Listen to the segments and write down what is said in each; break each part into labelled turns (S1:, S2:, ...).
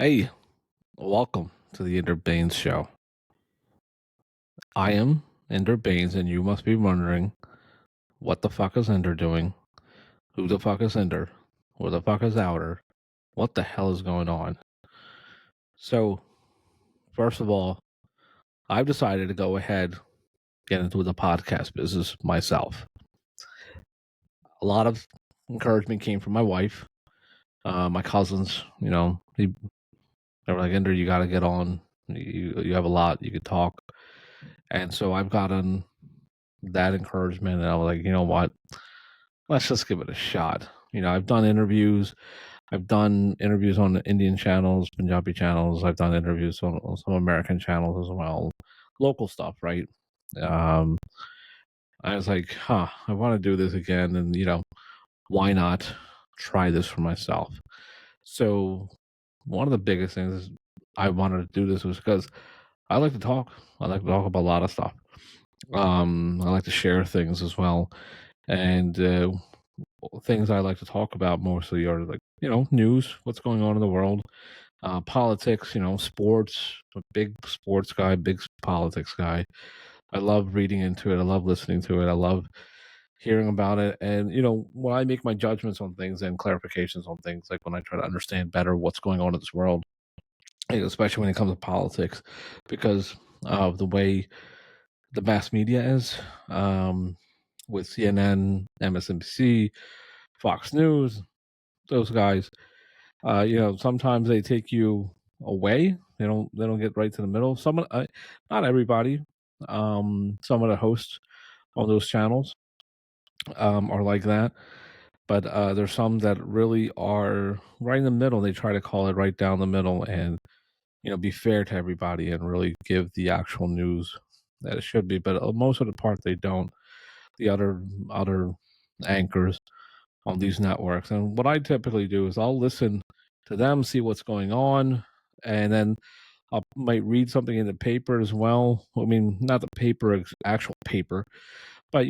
S1: Hey, welcome to the Inder Bains show. I am Inder Bains, and you must be wondering what the fuck is Inder doing? Who the fuck is Inder? Who the fuck is Outer? What the hell is going on? So, first of all, I've decided to go ahead get into the podcast business myself. A lot of encouragement came from my wife, my cousins. They were like, "Inder, you got to get on. You have a lot. You could talk." And so I've gotten that encouragement, and I was like, you know what? Let's just give it a shot. I've done interviews. I've done interviews on Indian channels, Punjabi channels. I've done interviews on some American channels as well, local stuff, right? Um, I was like, I want to do this again, and why not try this for myself? So one of the biggest things I wanted to do this was because I like to talk. I like to talk about a lot of stuff. I like to share things as well, and things I like to talk about mostly are like news, what's going on in the world, politics, sports. I'm a big sports guy, big politics guy. I love reading into it. I love listening to it. I love hearing about it. And when I make my judgments on things and clarifications on things, like when I try to understand better what's going on in this world, especially when it comes to politics, because of the way the mass media is, with CNN, MSNBC, Fox News, those guys. Sometimes they take you away. They don't get right to the middle. Not everybody. Some of the hosts on those channels are like that, but there's some that really are right in the middle. They try to call it right down the middle and be fair to everybody and really give the actual news that it should be. But most of the part they don't. The other anchors on these networks. And what I typically do is I'll listen to them, see what's going on, and then I might read something in the paper as well. I mean, not the paper, actual paper, but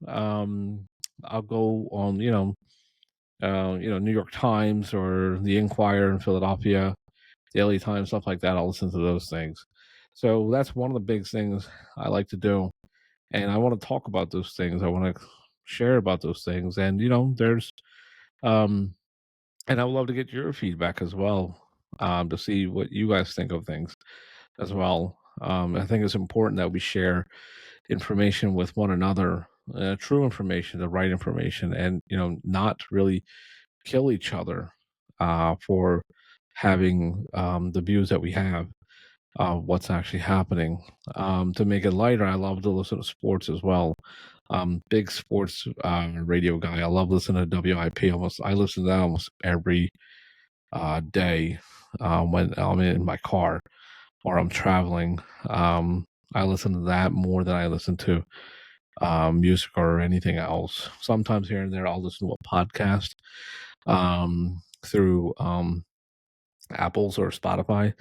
S1: um, I'll go on, New York Times or the Inquirer in Philadelphia, Daily Times, stuff like that. I'll listen to those things. So that's one of the big things I like to do, and I want to talk about those things. I want to share about those things, and there's um, and I would love to get your feedback as well, to see what you guys think of things as well. I think it's important that we share information with one another, true information, the right information, and not really kill each other for having the views that we have. What's actually happening. To make it lighter, I love to listen to sports as well. Big sports radio guy. I love listening to WIP. I listen to that almost every day when I'm in my car or I'm traveling. I listen to that more than I listen to music or anything else. Sometimes here and there, I'll listen to a podcast through Apple's or Spotify.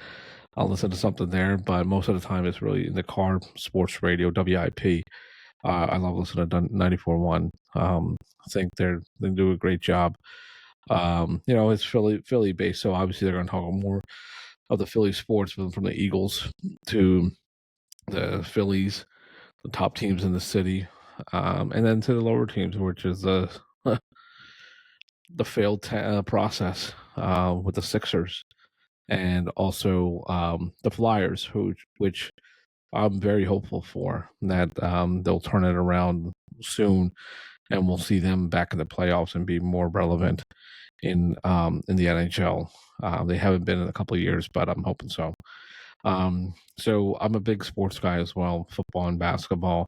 S1: I'll listen to something there, but most of the time it's really in the car, sports radio, WIP. I love listening to 94.1. I think they do a great job. It's Philly based, so obviously they're going to talk more of the Philly sports from the Eagles to the Phillies, the top teams in the city, and then to the lower teams, which is the the failed process with the Sixers and also the Flyers, which I'm very hopeful for that they'll turn it around soon, and we'll see them back in the playoffs and be more relevant in the NHL. They haven't been in a couple of years, but I'm hoping so. So I'm a big sports guy as well, football and basketball.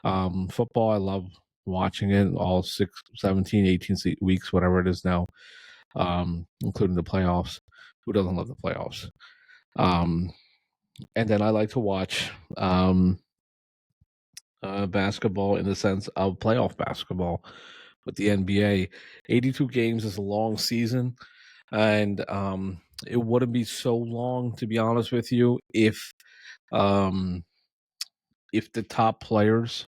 S1: Football, I love watching it all 17, 18 weeks, whatever it is now, including the playoffs. Who doesn't love the playoffs? Um, and then I like to watch basketball in the sense of playoff basketball with the NBA. 82 games is a long season, and it wouldn't be so long, to be honest with you, um, if the top players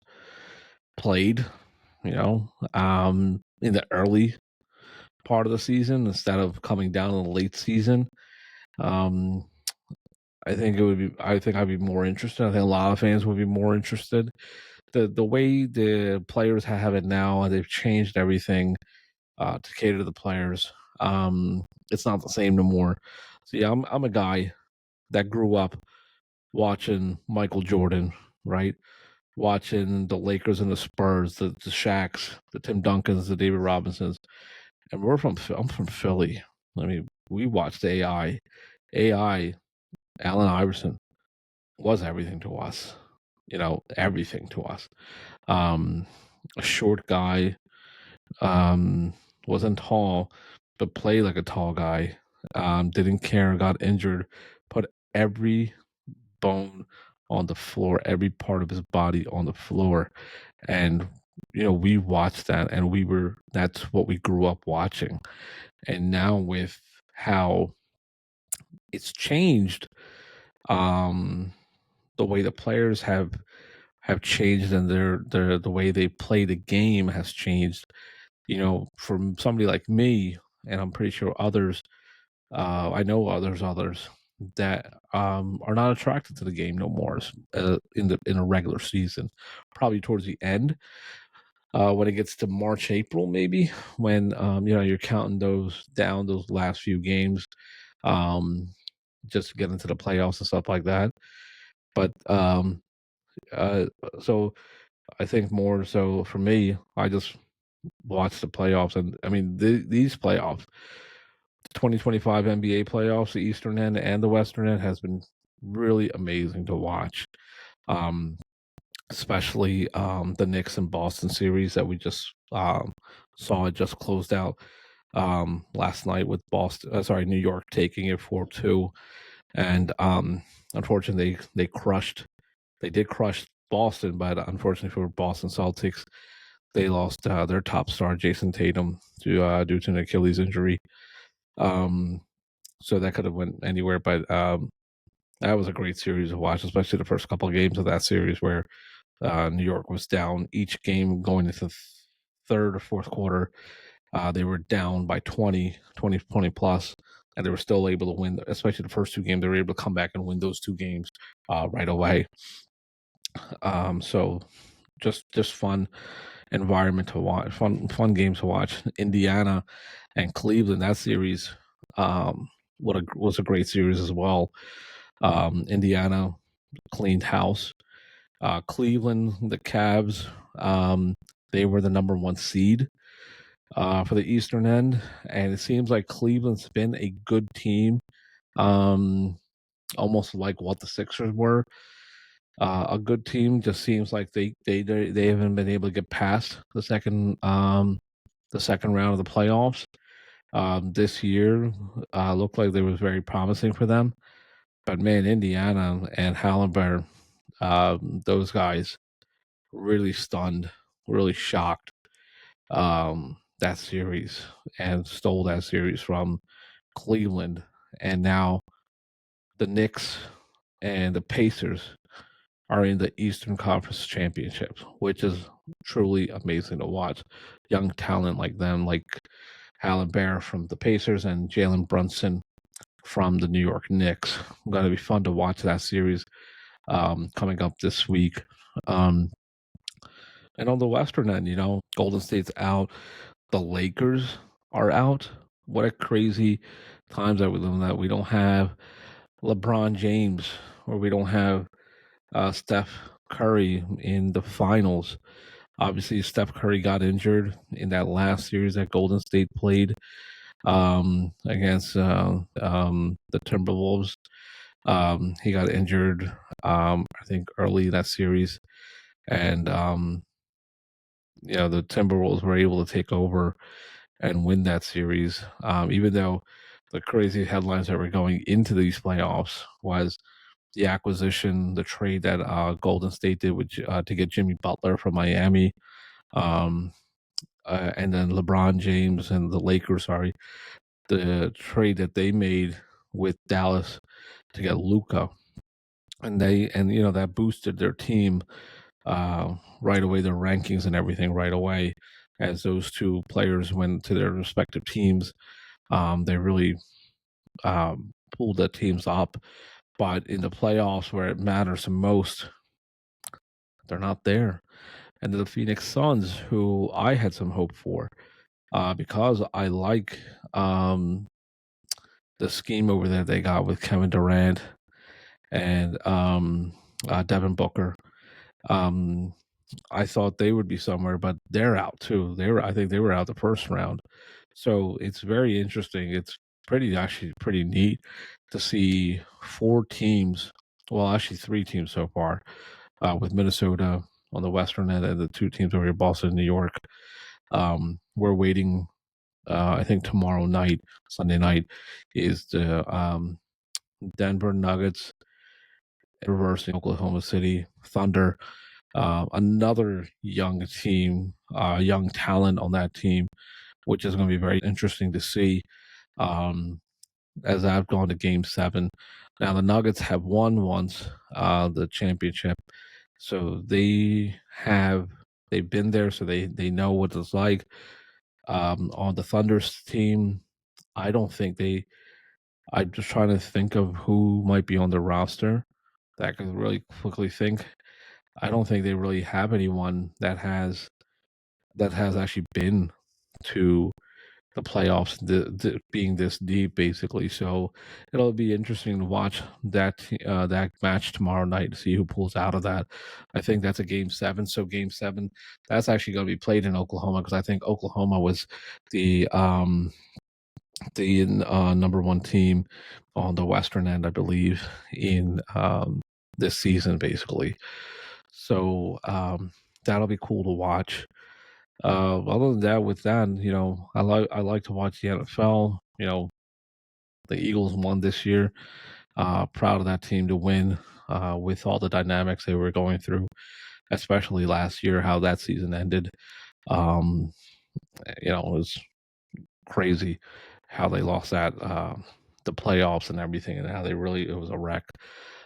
S1: played, in the early part of the season instead of coming down in the late season. Um, I think it would be. I think I'd be more interested. I think a lot of fans would be more interested. The way the players have it now, and they've changed everything to cater to the players. It's not the same no more. See, I'm a guy that grew up watching Michael Jordan, right? Watching the Lakers and the Spurs, the Shaqs, the Tim Duncans, the David Robinsons, and I'm from Philly. I mean, we watched AI, Allen Iverson was everything to us. Everything to us. Um, a short guy, um, wasn't tall, but played like a tall guy. Didn't care, got injured, put every bone on the floor, every part of his body on the floor. And, we watched that and that's what we grew up watching. And now with how it's changed, um, the way the players have changed and the way they play the game has changed. From somebody like me, and I'm pretty sure others, I know others that are not attracted to the game no more in a regular season. Probably towards the end, when it gets to March, April, maybe when you're counting those last few games, um, just to get into the playoffs and stuff like that. But uh, so I think more so for me, I just watch the playoffs, and I mean these playoffs, the 2025 NBA playoffs, the Eastern end and the Western end has been really amazing to watch. Um, Especially the Knicks and Boston series that we just saw. It just closed out last night with New York taking it 4-2, and unfortunately they did crush Boston, but unfortunately for Boston Celtics, they lost their top star Jason Tatum due to an Achilles injury. Um, so that could have went anywhere, but that was a great series to watch, especially the first couple of games of that series where New York was down each game going into the third or fourth quarter. They were down by 20 plus, and they were still able to win, especially the first two games. They were able to come back and win those two games right away. So just fun environment to watch, fun games to watch. Indiana and Cleveland, that series was a great series as well. Indiana cleaned house. Cleveland, the Cavs, they were the number one seed for the Eastern end, and it seems like Cleveland's been a good team, almost like what the Sixers were. A good team. Just seems like they haven't been able to get past the second round of the playoffs. This year looked like they was very promising for them, but man, Indiana and Halliburton, those guys really stunned, really shocked that series and stole that series from Cleveland. And now the Knicks and the Pacers are in the Eastern Conference Championships, which is truly amazing to watch. Young talent like them, like Bear from the Pacers and Jalen Brunson from the New York Knicks. Going to be fun to watch that series coming up this week. And on the Western end, Golden State's out. The Lakers are out. What a crazy times that we live in, that we don't have LeBron James, or we don't have Steph Curry in the finals. Obviously, Steph Curry got injured in that last series that Golden State played against the Timberwolves. He got injured, I think, early in that series, and the Timberwolves were able to take over and win that series. Even though the crazy headlines that were going into these playoffs was the acquisition, the trade that Golden State did to get Jimmy Butler from Miami, and then LeBron James and the Lakers. Sorry, the trade that they made with Dallas to get Luka, and that boosted their team right away, their rankings and everything right away, as those two players went to their respective teams. They really pull the teams up, but in the playoffs where it matters the most, they're not there. And the Phoenix Suns, who I had some hope for, because I like the scheme over there they got with Kevin Durant and Devin Booker. Um, I thought they would be somewhere, but they're out too. I think they were out the first round. So it's very interesting. It's actually pretty neat to see four teams. Well, actually three teams so far, with Minnesota on the western end and the two teams over here, Boston and New York. We're waiting. I think tomorrow night, Sunday night, is the Denver Nuggets reversing Oklahoma City Thunder. Another young team, young talent on that team, which is going to be very interesting to see as I've gone to Game 7. Now, the Nuggets have won once the championship, so they've been there, so they know what it's like. On the Thunder's team, I don't think I'm just trying to think of who might be on the roster that I could really quickly think. I don't think they really have anyone that has actually been to the playoffs, being this deep, basically. So it'll be interesting to watch that match tomorrow night to see who pulls out of that. I think that's a Game 7. So Game 7, that's actually going to be played in Oklahoma because I think Oklahoma was the number one team on the western end, I believe, in this season, basically. So that'll be cool to watch. Other than that, with that, I like to watch the NFL. The Eagles won this year. Proud of that team to win with all the dynamics they were going through, especially last year, how that season ended. Um, it was crazy how they lost the playoffs and everything, and how it was a wreck.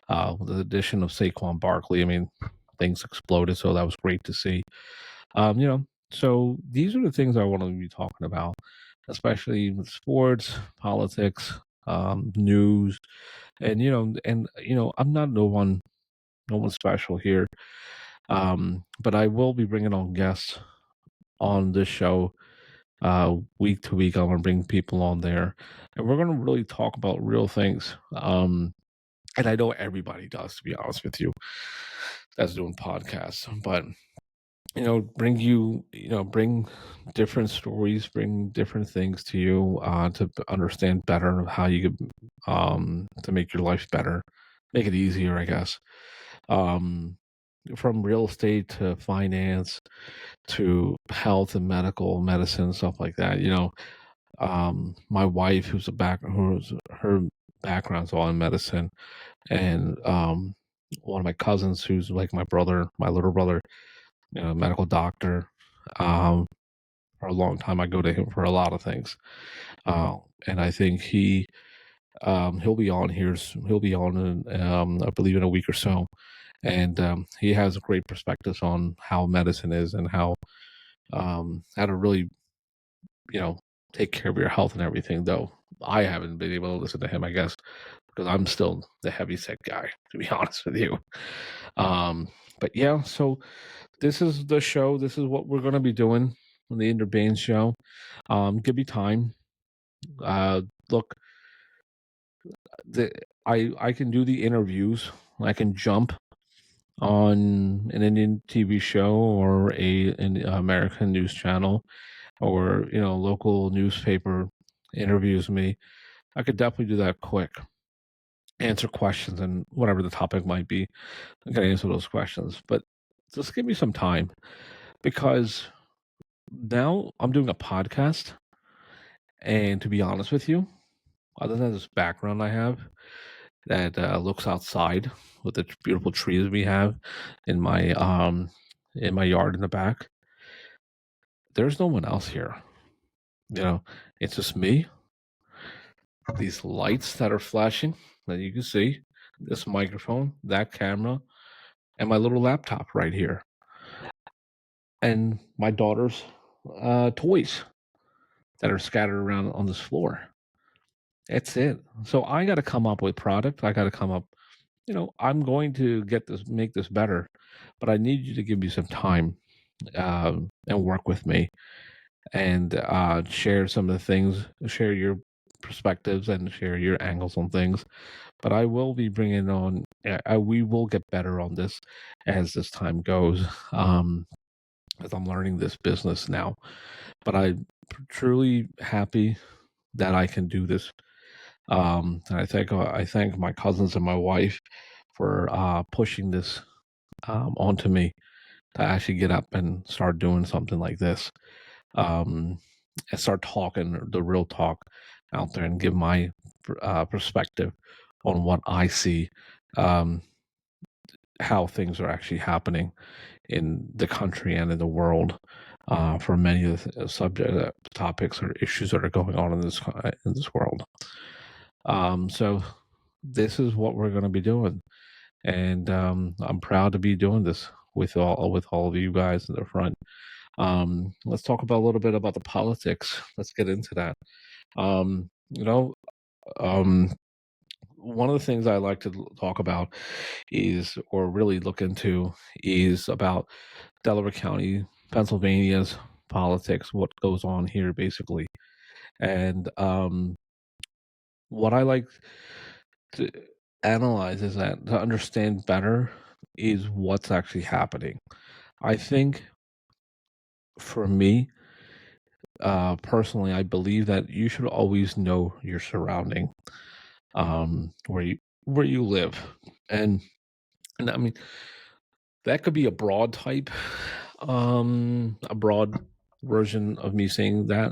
S1: With the addition of Saquon Barkley, I mean, things exploded, so that was great to see. So these are the things I want to be talking about, especially with sports, politics, news, and I'm not no one special here, but I will be bringing on guests on this show week to week. I'm going to bring people on there, and we're going to really talk about real things. And I know everybody does, to be honest with you, that's doing podcasts, but bring different stories, bring different things to you to understand better how you could to make your life better, make it easier, I guess. Um, from real estate to finance to health and medical medicine, stuff like that. My wife, who's her background's all in medicine, and one of my cousins, who's like my brother, my little brother, medical doctor. Um, for a long time, I go to him for a lot of things, and I think he'll be on here. He'll be on in I believe in a week or so, and he has great perspectives on how medicine is and how to really you know take care of your health and everything. Though I haven't been able to listen to him, I guess, because I'm still the heavy set guy, to be honest with you. But yeah, so this is the show. This is what we're going to be doing on the Inder Bains show. Give me time. Look, the, I can do the interviews. I can jump on an Indian TV show or an American news channel or local newspaper interviews me. I could definitely do that quick. Answer questions and whatever the topic might be. I can answer those questions, but just give me some time because now I'm doing a podcast, and to be honest with you, other than this background I have that looks outside with the beautiful trees we have in my yard in the back, there's no one else here. It's just me, these lights that are flashing that you can see, this microphone, that camera, and my little laptop right here, and my daughter's toys that are scattered around on this floor. That's it. So I got to come up with product. I got to come up. I'm going to make this better, but I need you to give me some time and work with me and share some of the things, share your perspectives, and share your angles on things. But I will be bringing on. We will get better on this as this time goes. As I'm learning this business now, but I'm truly happy that I can do this. And I thank my cousins and my wife for pushing this onto me to actually get up and start doing something like this, um, and start talking the real talk out there and give my perspective on what I see, um, how things are actually happening in the country and in the world, for many of the subject topics or issues that are going on in this world. So this is what we're going to be doing, and I'm proud to be doing this with all of you guys in the front. Let's talk about a little bit about the politics. Let's get into that. Um, you know, um, One of the things I like to talk about is, or really look into, is about Delaware County, Pennsylvania's politics, what goes on here basically. And what I like to analyze is that to understand better is what's actually happening. I think for me, personally, I believe that you should always know your surrounding, where you live, and I mean that could be a broad version of me saying that,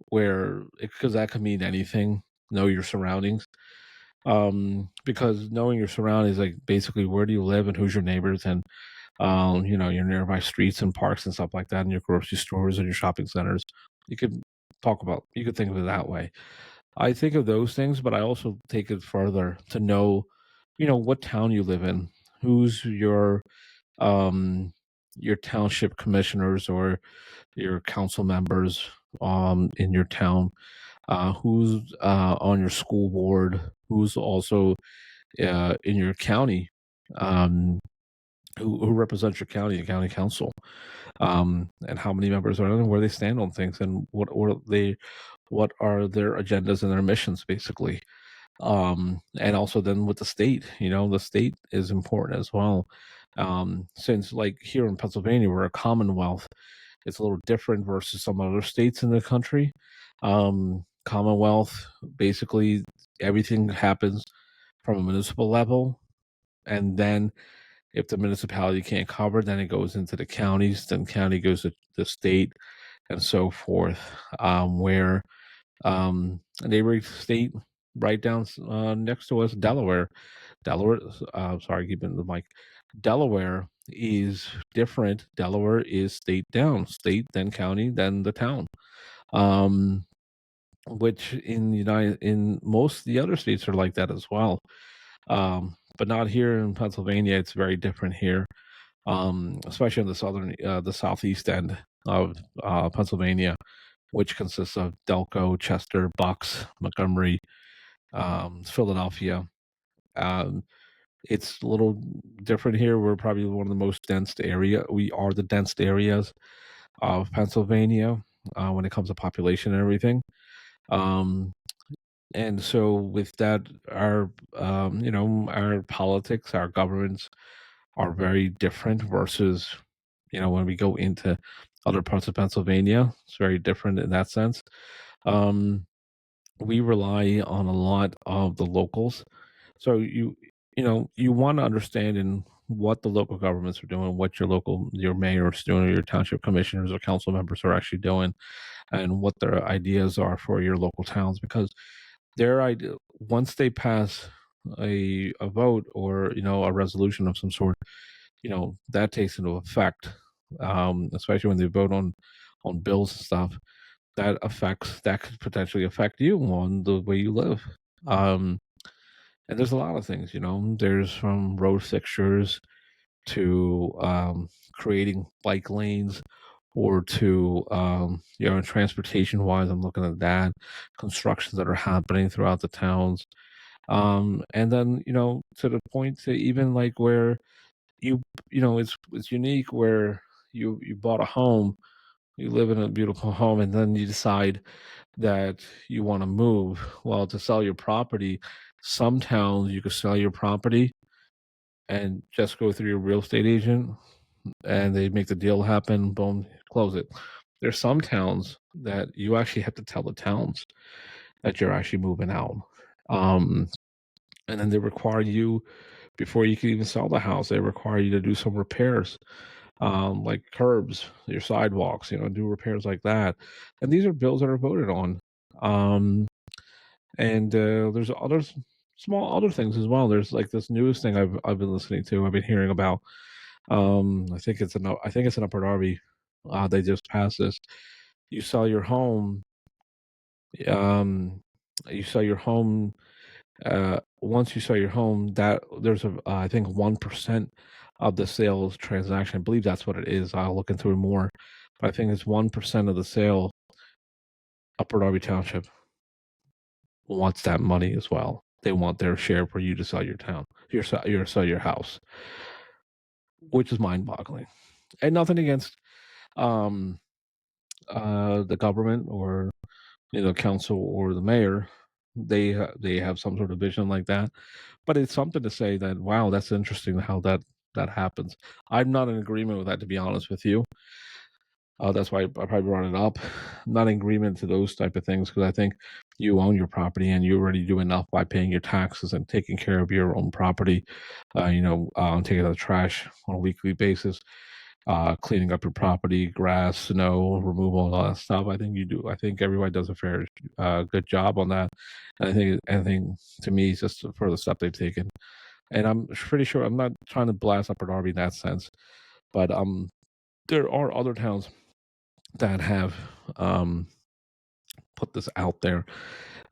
S1: where because that could mean anything. Know your surroundings, because knowing your surroundings, like basically where do you live and who's your neighbors, and your nearby streets and parks and stuff like that, and your grocery stores and your shopping centers. You could you could think of it that way. I think of those things, but I also take it further to know, what town you live in, who's um your township commissioners or your council members in your town, who's on your school board, who's also in your county, um, who represents your county, the county council, and how many members are there, and where they stand on things, and what are their agendas and their missions, basically. And also then with the state, the state is important as well. Since like here in Pennsylvania, we're a commonwealth, it's a little different versus some other states in the country. Commonwealth, basically, everything happens from a municipal level, and then if the municipality can't cover, then it goes into the counties, then county goes to the state, and so forth. Where a neighboring state right down next to us, Delaware. Delaware, sorry, keeping the mic. Delaware is different. Delaware is state down, state, then county, then the town. Um, which in most of the other states are like that as well. But not here in Pennsylvania. It's very different here, especially in the southeast end of Pennsylvania, which consists of Delco, Chester, Bucks, Montgomery, Philadelphia. Um, it's a little different here. We're probably one of the most dense area. We are the dense areas of Pennsylvania when it comes to population and everything. Um, and so with that, our politics, our governments are very different versus, when we go into other parts of Pennsylvania. It's very different in that sense. Um, we rely on a lot of the locals. So you want to understand in what the local governments are doing, what your mayor is doing, or your township commissioners or council members are actually doing, and what their ideas are for your local towns. Because their idea, once they pass a vote or a resolution of some sort, that takes into effect. Especially when they vote on bills and stuff, that could potentially affect you on the way you live. Um, and there's a lot of things, there's from road fixtures to creating bike lanes or to transportation wise. I'm looking at that, constructions that are happening throughout the towns, and then to the point to even like where you it's unique where you bought a home, you live in a beautiful home, and then you decide that you want to move. Well, to sell your property, some towns you could sell your property and just go through your real estate agent, and they make the deal happen, boom, close it. There's some towns that you actually have to tell the towns that you're actually moving out. Um, and then they require you, before you can even sell the house, they require you to do some repairs, like curbs, your sidewalks, do repairs like that. And these are bills that are voted on. Um, and there's small other things as well. There's like this newest thing I've been listening to. I've been hearing about. I think it's in Upper Darby. They just passed this. You sell your home. Um, you sell your home. Once you sell your home, that there's I think 1% of the sales transaction. I believe that's what it is. I'll look into it more, but I think it's 1% of the sale. Upper Darby Township wants that money as well. They want their share for you to sell your town, sell your house, which is mind-boggling. And nothing against um the government or council or the mayor. They have some sort of vision like that, but it's something to say that, wow, that's interesting how that happens. I'm not in agreement with that, to be honest with you. That's why I probably brought it up. Not in agreement to those type of things, because I think you own your property and you already do enough by paying your taxes and taking care of your own property. Taking out the trash on a weekly basis, cleaning up your property, grass, snow removal, all that stuff. I think you do. I think everybody does a fair, good job on that. And I think anything to me is just for the step they've taken. And I'm pretty sure I'm not trying to blast Upper Darby in that sense, but there are other towns that have put this out there.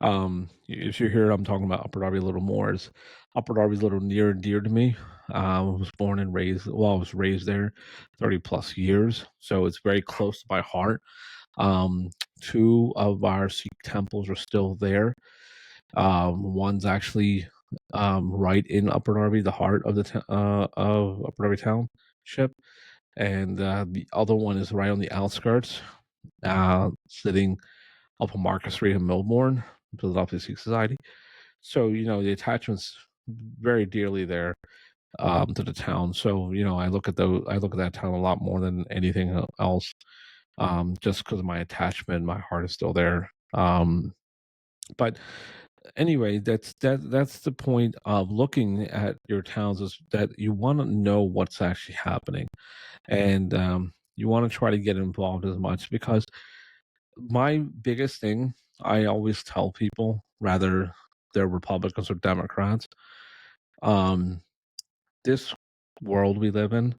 S1: If you hear I'm talking about Upper Darby a little more, is Upper Darby's a little near and dear to me. I was born and raised. Well, I was raised there 30 plus years, so it's very close to my heart. Um, Two of our Sikh temples are still there. One's actually right in Upper Darby, the heart of of Upper Darby Township, and the other one is right on the outskirts, sitting up on Market Street in Melbourne, Philadelphia Sikh Society. So the attachment's very dearly there, to the town. So I look at that town a lot more than anything else, just because of my attachment. My heart is still there. But anyway, that's the point of looking at your towns, is that you want to know what's actually happening, and you want to try to get involved as much, because my biggest thing, I always tell people, rather they're Republicans or Democrats, um, this world we live in,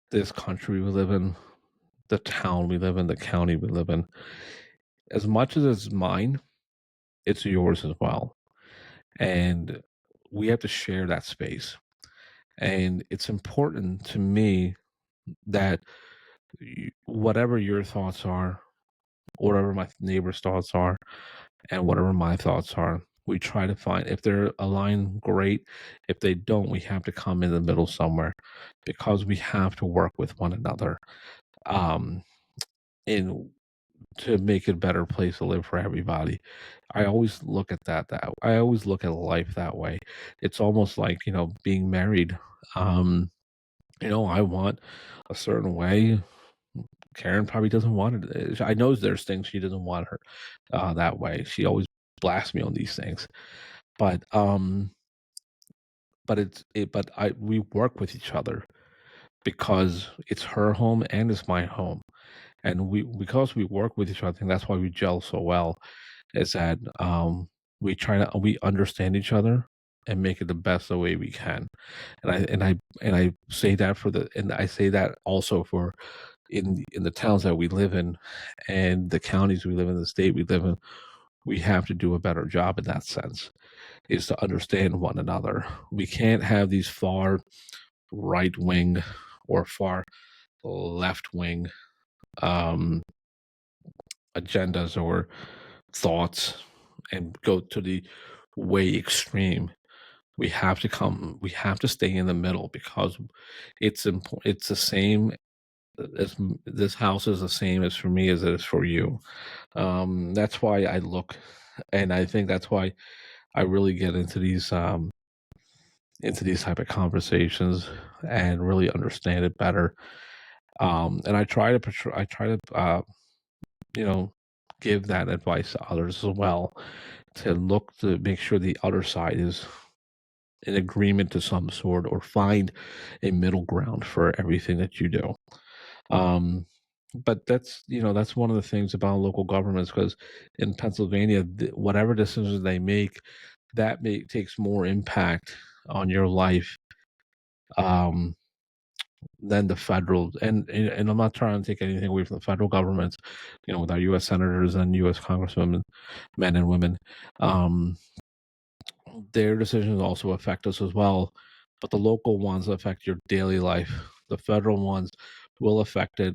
S1: this country we live in, the town we live in, the county we live in, as much as it's mine, it's yours as well. And we have to share that space. And it's important to me that whatever your thoughts are, whatever my neighbor's thoughts are, and whatever my thoughts are, we try to find, if they're aligned, great. If they don't, we have to come in the middle somewhere, because we have to work with one another, um, in to make it a better place to live for everybody. I always look at that I always look at life that way. It's almost like, being married. Um, I want a certain way. Karen probably doesn't want it. I know there's things she doesn't want her that way. She always blasts me on these things. But we work with each other, because it's her home and it's my home. And because we work with each other, I think that's why we gel so well, is that we understand each other and make it the best the way we can. And I say that and I say that also for in the towns that we live in, and the counties we live in, the state we live in. We have to do a better job in that sense, is to understand one another. We can't have these far right wing or far left wing um, agendas or thoughts and go to the way extreme. We have to stay in the middle because it's important. It's the same as this house is the same as for me as it is for you. That's why I look, and I think that's why I really get into these type of conversations and really understand it better. And I try to, you know, give that advice to others as well to look to make sure the other side is in agreement to some sort or find a middle ground for everything that you do. Um, but that's one of the things about local governments because in Pennsylvania, whatever decisions they make, takes more impact on your life um, than the federal. And I'm not trying to take anything away from the federal government, with our U.S. senators and U.S. congresswomen, men and women. Um, their decisions also affect us as well, but the local ones affect your daily life. The federal ones will affect it,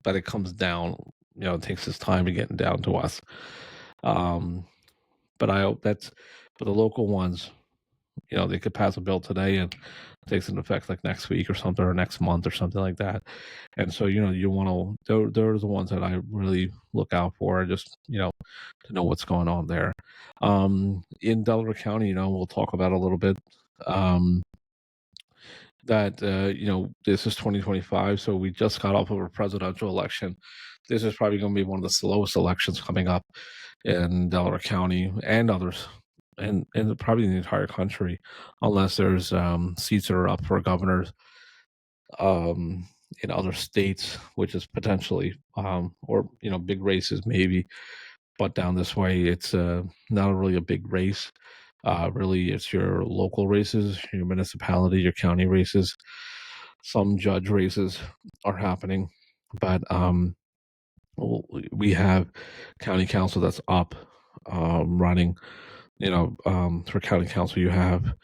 S1: but it comes down. It takes its time to get down to us. Um, but I hope but the local ones, they could pass a bill today and it takes an effect like next week or something, or next month or something like that. And so, you want to, they're the ones that I really look out for, just, to know what's going on there. In Delaware County, we'll talk about a little bit. Um, that this is 2025, so we just got off of a presidential election. This is probably going to be one of the slowest elections coming up in Delaware County and others, and probably in the entire country, unless there's seats that are up for governors um, in other states, which is potentially or big races maybe. But down this way, it's not really a big race. Really, it's your local races, your municipality, your county races. Some judge races are happening, but we have county council that's up running. For county council, you have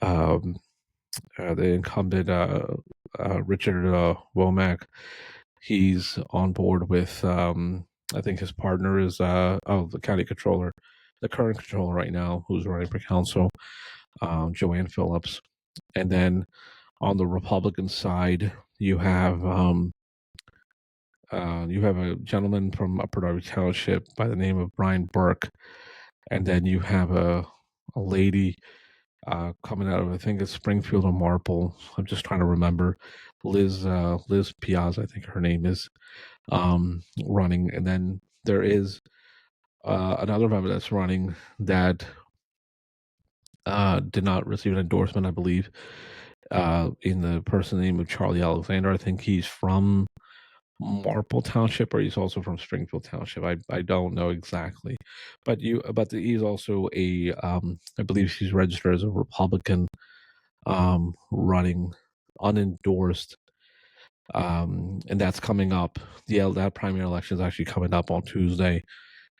S1: um, the incumbent Richard Womack. He's on board with I think his partner is the county controller, the current controller right now, who's running for council, Joanne Phillips. And then on the Republican side, you have a gentleman from Upper Darby Township by the name of Brian Burke, and then you have a lady coming out of, I think it's Springfield or Marple. I'm just trying to remember. Liz Piazza, I think her name is, running, and then there is another member that's running that did not receive an endorsement, I believe, in the person name of Charlie Alexander. I think he's from Marple Township, or he's also from Springfield Township. I don't know exactly, but he's also I believe he's registered as a Republican, running unendorsed, and that's coming up. Yeah, that primary election is actually coming up on Tuesday,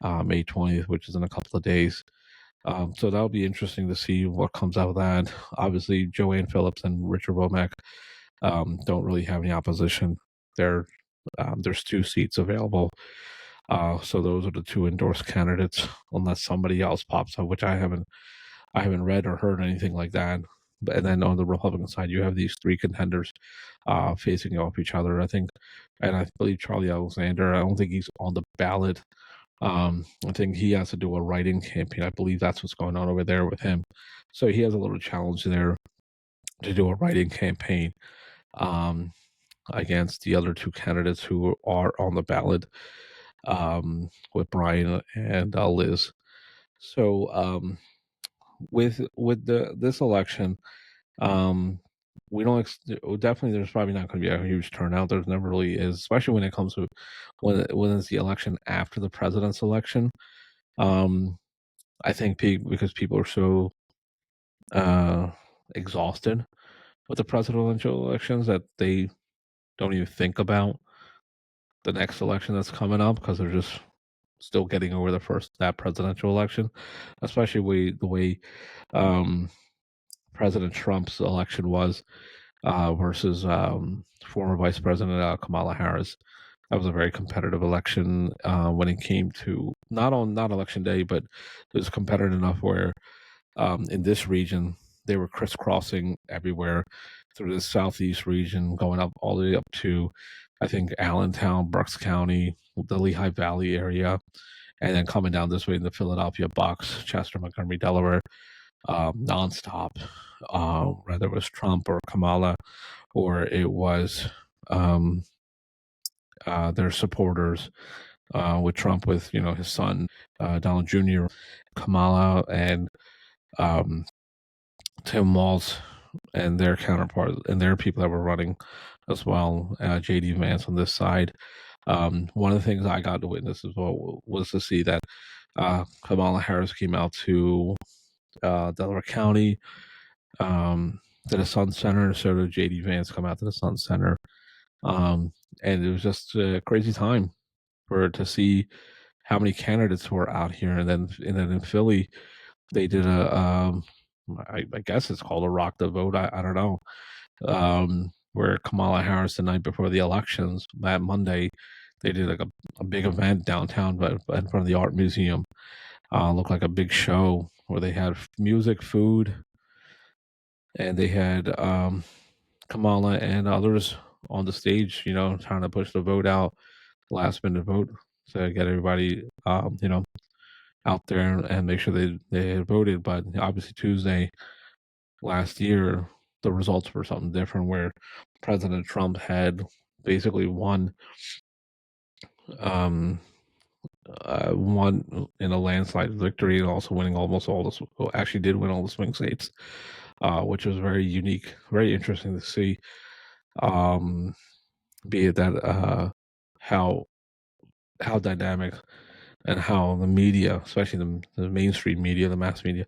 S1: May 20th, which is in a couple of days. So that'll be interesting to see what comes out of that. Obviously, Joanne Phillips and Richard Womack don't really have any opposition. There's 2 seats available. So those are the 2 endorsed candidates, unless somebody else pops up, which I haven't read or heard anything like that. And then on the Republican side, you have these 3 contenders facing off each other. And I believe Charlie Alexander. I don't think he's on the ballot. I think he has to do a write-in campaign. I believe that's what's going on over there with him. So he has a little challenge there to do a write-in campaign against the other 2 candidates who are on the ballot, with Brian and Liz. So with this election, we don't definitely there's probably not going to be a huge turnout. There's never really is, especially when it comes to when it's the election after the president's election. I think because people are so exhausted with the presidential elections that they don't even think about the next election that's coming up because they're just still getting over that presidential election, especially the way um, President Trump's election was versus former Vice President Kamala Harris. That was a very competitive election when it came to not election day, but it was competitive enough where in this region they were crisscrossing everywhere through the southeast region, going up all the way up to I think Allentown, Berks County, the Lehigh Valley area, and then coming down this way in the Philadelphia box, Chester, Montgomery, Delaware, nonstop. Whether it was Trump or Kamala, or it was um, their supporters with Trump, with his son Donald Jr., Kamala, and um, Tim Walz, and their counterpart and their people that were running as well. JD Vance on this side. One of the things I got to witness as well was to see that Kamala Harris came out to Delaware County, to the Sun Center. So did JD Vance come out to the Sun Center. And it was just a crazy time to see how many candidates were out here. And then in Philly, they did I guess it's called a rock the vote. I don't know. Where Kamala Harris, the night before the elections, that Monday, they did like a big event downtown, but in front of the art museum. Looked like a big show where they had music, food, and they had Kamala and others on the stage, trying to push the vote out, last minute vote, to get everybody, out there and make sure they had voted. But obviously Tuesday last year, the results were something different, where President Trump had basically won in a landslide victory, and also winning almost all the actually did win all the swing states, which was very unique, very interesting to see. Be it that how dynamic, and how the media, especially the mainstream media, the mass media,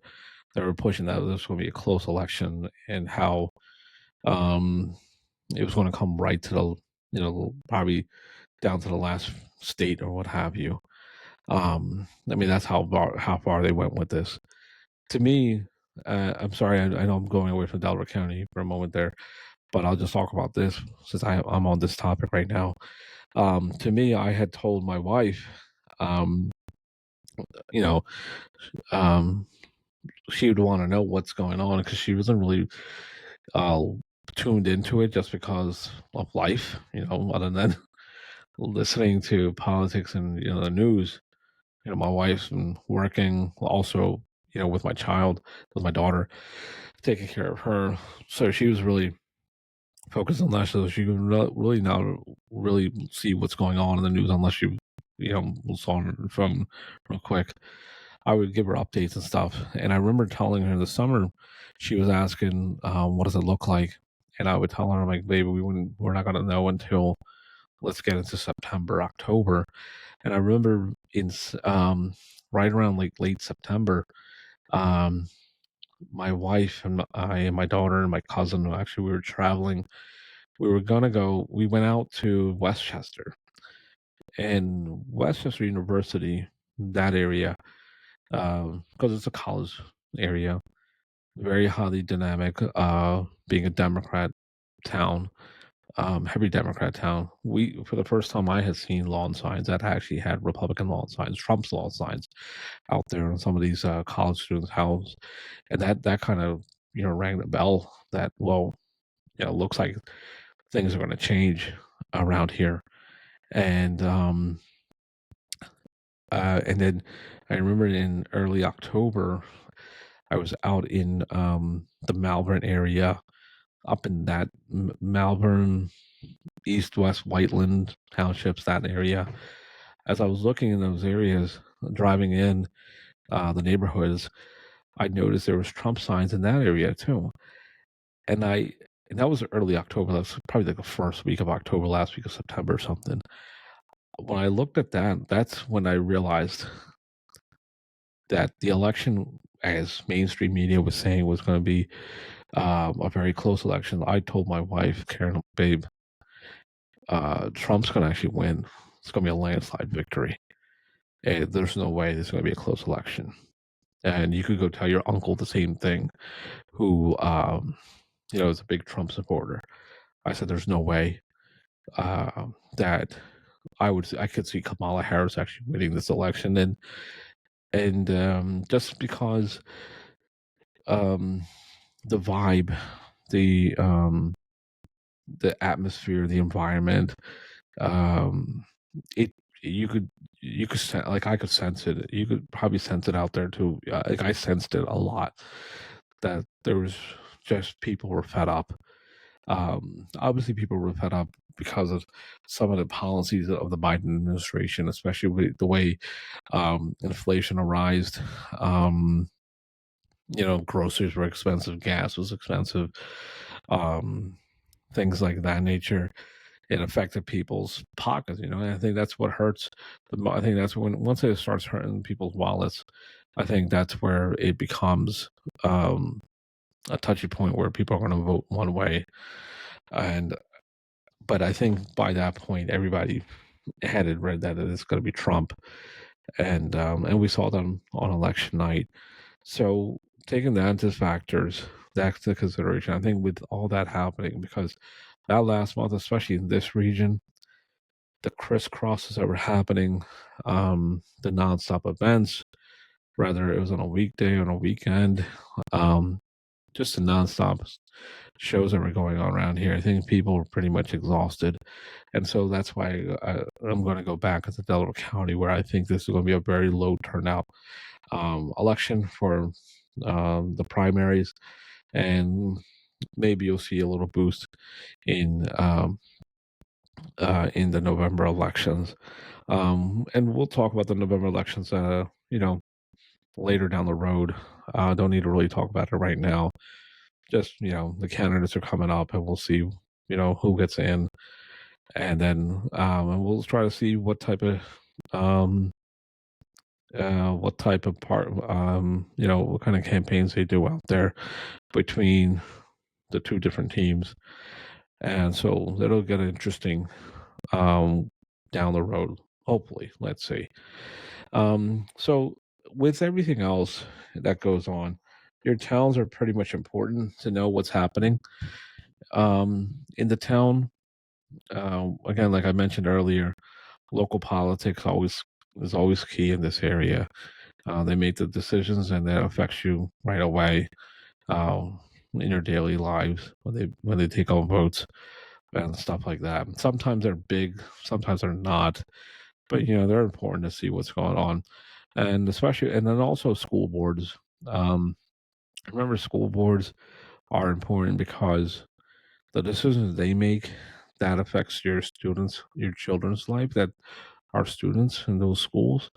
S1: they were pushing that this was going to be a close election, and how um, it was going to come right to the, probably down to the last state or what have you. I mean, that's how far they went with this. To me, I'm sorry, I know I'm going away from Delaware County for a moment there, but I'll just talk about this since I'm on this topic right now. To me, I had told my wife, um, you know, um, she would want to know what's going on, because she wasn't really uh, tuned into it, just because of life, other than listening to politics and the news. My wife's been working also, with my child, with my daughter, taking care of her. So she was really focused on that. So she could really not really see what's going on in the news, unless was on her phone real quick. I would give her updates and stuff. And I remember telling her in the summer, she was asking, what does it look like? And I would tell her, I'm like, baby, we're not going to know until, let's get into September, October. And I remember right around like late September, um, my wife and I and my daughter and my cousin, actually, we were traveling. We went out to Westchester, and Westchester University, that area, because it's a college area, very highly dynamic, being a Democrat town, heavy Democrat town. For the first time, I had seen lawn signs that actually had Republican lawn signs, Trump's lawn signs out there on some of these college students' houses, and that kind of rang the bell that, well, looks like things are going to change around here. And then I remember in early October, I was out in the Malvern area, up in that Malvern, East West Whiteland townships, that area. As I was looking in those areas, driving in the neighborhoods, I noticed there was Trump signs in that area too. And that was early October. That was probably like the first week of October, last week of September or something. When I looked at that, that's when I realized that the election, as mainstream media was saying, was going to be a very close election. I told my wife, Karen, babe, Trump's going to actually win. It's going to be a landslide victory. And there's no way this is going to be a close election. And you could go tell your uncle the same thing, who, is a big Trump supporter. I said, there's no way that I could see Kamala Harris actually winning this election, and just because um, the vibe, the um, the atmosphere, the environment, um, it you could like I could sense it. You could probably sense it out there too. Like I sensed it a lot that there was just people were fed up. Obviously, people were fed up because of some of the policies of the Biden administration, especially with the way inflation arose. Um, groceries were expensive, gas was expensive, um, things like that nature. It affected people's pockets, and I think that's what hurts. I think that's when once it starts hurting people's wallets, I think that's where it becomes um, a touchy point where people are going to vote one way, and but I think by that point everybody had it read that it's going to be Trump, and we saw them on election night. So taking that into factors, that's the consideration. I think with all that happening, because that last month, especially in this region, the crisscrosses that were happening, the nonstop events, whether it was on a weekday or on a weekend, um, just the nonstop shows that were going on around here. I think people were pretty much exhausted. And so that's why I'm going to go back into Delaware County, where I think this is going to be a very low turnout election for the primaries. And maybe you'll see a little boost in the November elections. And we'll talk about the November elections, later down the road. Don't need to really talk about it right now. Just, the candidates are coming up and we'll see, who gets in. And then, and we'll try to see um, what type of what kind of campaigns they do out there between the two different teams. And so it'll get interesting um, down the road, hopefully. Let's see. So, with everything else that goes on, your towns are pretty much important to know what's happening in the town. Again, like I mentioned earlier, local politics always is always key in this area. They make the decisions, and that affects you right away uh, in your daily lives when they take on votes and stuff like that. Sometimes they're big, sometimes they're not, but they're important to see what's going on, and especially, and then also school boards. Um, remember, school boards are important because the decisions they make that affects your children's life, that are students in those schools.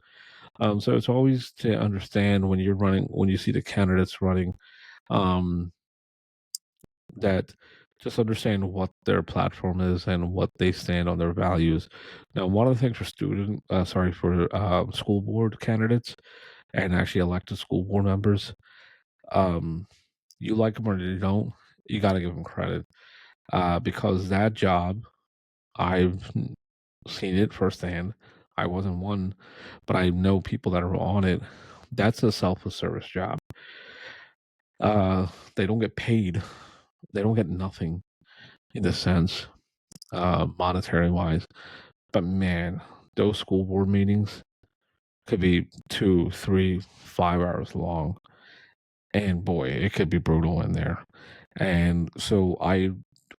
S1: So it's always to understand when you're running, when you see the candidates running, um, that just understand what their platform is and what they stand on, their values. Now, one of the things for school board candidates and actually elected school board members, um, you like them or you don't, you got to give them credit because that job, I've seen it firsthand. I wasn't one, but I know people that are on it. That's a selfless service job. They don't get paid. They don't get nothing in the sense, monetary wise. But man, those school board meetings could be 2, 3, 5 hours long, and boy, it could be brutal in there. And so I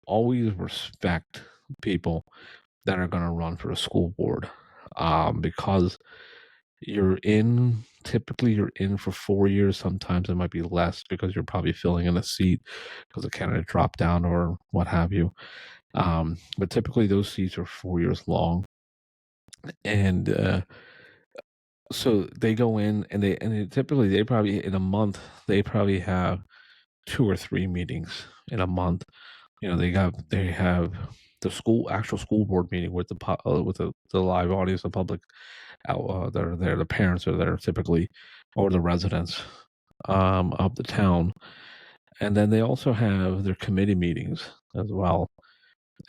S1: always respect people that are going to run for a school board, because typically you're in for 4 years. Sometimes it might be less because you're probably filling in a seat because the candidate dropped down or what have you. But typically those seats are 4 years long. And so they go in and typically they probably in a month, they probably have 2 or 3 meetings in a month. They have the actual school board meeting with the live audience, the public that are there, the parents are there typically, or the residents of the town. And then they also have their committee meetings as well.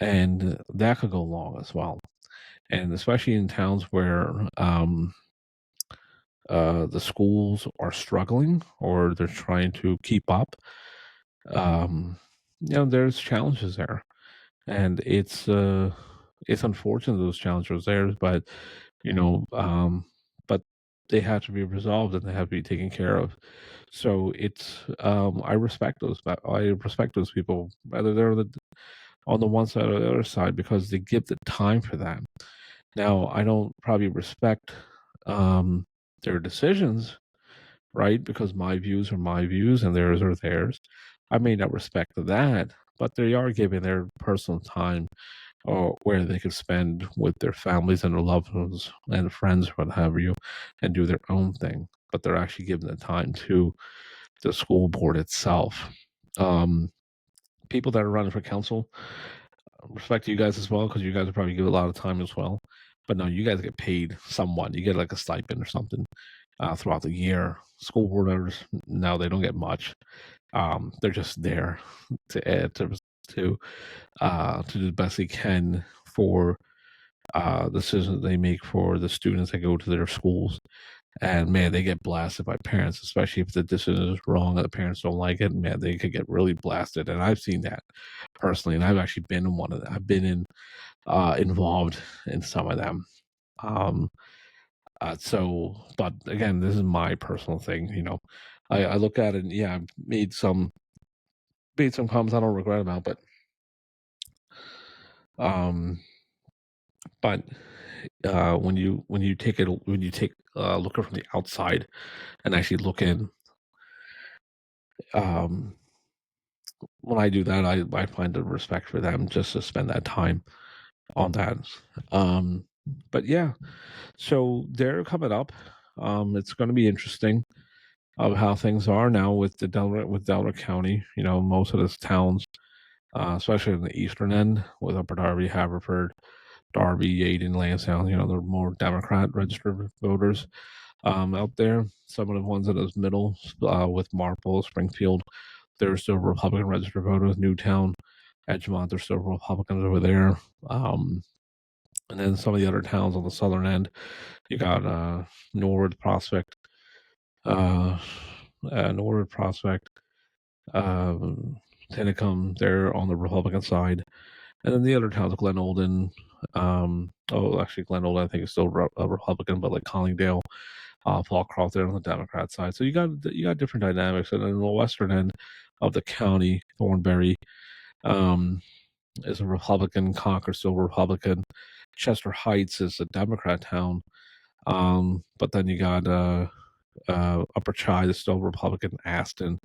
S1: And that could go long as well. And especially in towns where the schools are struggling or they're trying to keep up, um, there's challenges there. And it's it's unfortunate those challenges are there, but you know, but they have to be resolved and they have to be taken care of. So it's I respect those, I respect those people, whether they're on the one side or the other side, because they give the time for that. Now, I don't probably respect um, their decisions, right? Because my views are my views and theirs are theirs. I may not respect that, but they are giving their personal time or where they could spend with their families and their loved ones and friends, what have you, and do their own thing. But they're actually giving the time to the school board itself. Um, People that are running for council, respect to you guys as well, because you guys will probably give a lot of time as well. But no, you guys get paid somewhat. You get like a stipend or something throughout the year. School board members, no, they don't get much. They're just there to add to do the best they can for decisions they make for the students that go to their schools. And man, they get blasted by parents, especially if the decision is wrong and the parents don't like it. Man, they could get really blasted. And I've seen that personally, and I've actually been in one of them. I've been involved in some of them. Um, but again, this is my personal thing. I look at it, and yeah, I've made some comments I don't regret about, um, but when you take look at from the outside and actually look in, um, when I do that, I find the respect for them just to spend that time on that. Um, but yeah, so they're coming up. It's going to be interesting of how things are now with Delaware County. Most of those towns, especially in the eastern end, with Upper Darby, Haverford, Darby, Yaden, Lansdowne. They're more Democrat registered voters out there. Some of the ones in those middle, with Marple, Springfield, they're still Republican registered voters. Newtown, Edgemont, they're still Republicans over there. And then some of the other towns on the southern end, you got Norwood, Prospect, uh, Norwood, Prospect, um, Tinicum, they're on the Republican side. And then the other towns, Glen Olden, actually, Glen Olden, I think is still a Republican, but like Collingdale, Fallcroft, they're on the Democrat side. So you got different dynamics. And then in the western end of the county, Thornbury, um, is a Republican. Concord still Republican. Chester Heights is a Democrat town. But then you got Upper Chi is still Republican. Aston,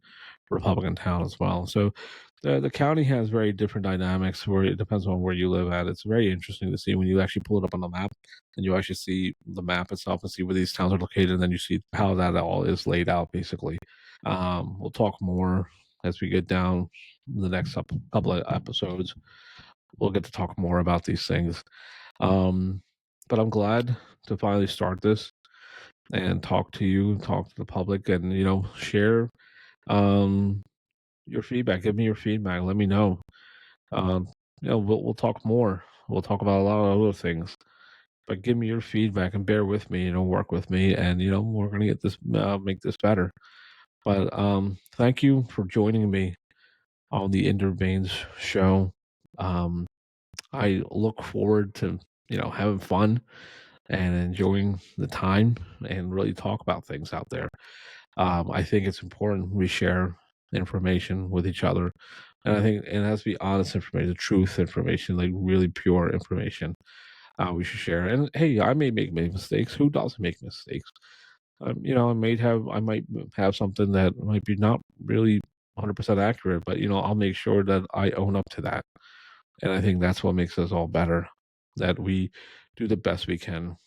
S1: Republican town as well. So the county has very different dynamics where it depends on where you live at. It's very interesting to see when you actually pull it up on the map and you actually see the map itself and see where these towns are located, and then you see how that all is laid out basically. We'll talk more as we get down the next couple of episodes. We'll get to talk more about these things. But I'm glad to finally start this and talk to you, talk to the public, and share um, your feedback. Give me your feedback. Let me know. Um, we'll talk more. We'll talk about a lot of other things. But give me your feedback and bear with me. Work with me, and we're gonna get this make this better. But thank you for joining me on the Inder Bains show. Um, I look forward to having fun and enjoying the time and really talk about things out there. I think it's important we share information with each other, and I think it has to be honest information, the truth information, like really pure information. We should share. And hey, I may make mistakes. Who doesn't make mistakes? I might have something that might be not really 100% accurate, but I'll make sure that I own up to that. And I think that's what makes us all better. That we do the best we can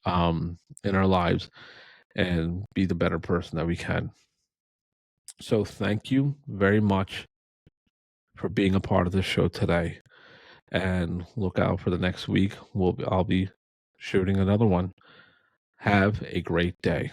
S1: in our lives and be the better person that we can. So thank you very much for being a part of this show today. And look out for the next week. I'll be shooting another one. Have a great day.